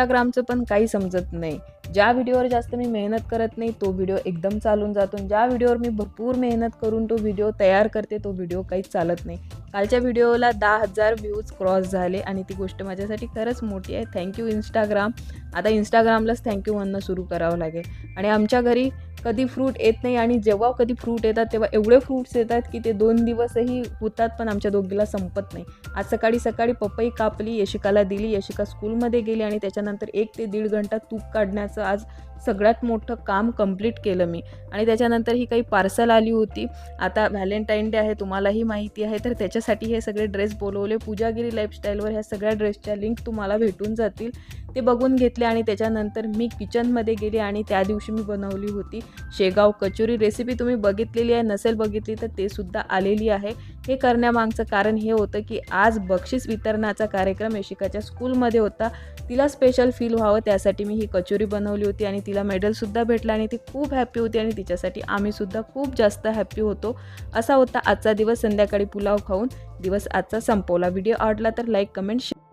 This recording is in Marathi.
Instagramचं पण काही समजत नाही. ज्या व्हिडिओवर जास्त मी मेहनत करत नाही तो व्हिडिओ एकदम चालून जातो आणि ज्या व्हिडिओवर मी भरपूर मेहनत करून तो व्हिडिओ तयार करते तो व्हिडिओ काहीच चालत नाही. कालच्या व्हिडिओला 10,000 व्ह्यूज क्रॉस झाले आणि ती गोष्ट माझ्यासाठी खरंच मोठी आहे. Thank you Instagram. आता Instagramलाच थँक्यू म्हणणं सुरू करावं लागेल. आणि आमच्या घरी कधी फ्रूट येत नाही आणि जेव्हा कधी फ्रूट येतात तेव्हा एवढे फ्रूट्स येतात की ते 2 दिवसही होतात पण आमच्या दोघीला संपत नाही. आज सकाळी पपई कापली, यशिकाला दिली, यशिका स्कूलमध्ये गेली आणि त्याच्यानंतर 1 ते 1.5 घंटा तूप काढण्याचं आज सगळ्यात मोठं काम कंप्लीट केलं मी. आणि त्याच्यानंतर ही काही पार्सल आली होती. आता व्हॅलेंटाईन डे आहे तुम्हालाही माहिती आहे, तर त्याच्यासाठी हे सगळे ड्रेस बोलवले. पूजागिरी लाईफस्टाईलवर ह्या सगळ्या ड्रेसच्या लिंक तुम्हाला भेटून जातील, ते बघून घेतले. आणि त्याच्यानंतर मी किचनमध्ये गेले आणि त्या दिवशी मी बनवली होती शेगाव कचोरी. रेसिपी तुम्ही बघितलेली आहे, नसेल बघितली तर ते सुद्धा आलेली आहे. हे करण्यामागचं कारण हे होतं की आज बक्षीस वितरणाचा कार्यक्रम यशिकाच्या स्कूलमध्ये होता. तिला स्पेशल फील व्हावं त्यासाठी मी ही कचोरी बनवली होती आणि तिला मेडलसुद्धा भेटलं आणि ती खूप हॅप्पी होती आणि तिच्यासाठी आम्हीसुद्धा खूप जास्त हॅप्पी होतो. असा होता आजचा दिवस. संध्याकाळी पुलाव खाऊन दिवस आजचा संपवला. व्हिडिओ आवडला तर लाईक, कमेंट, शेअर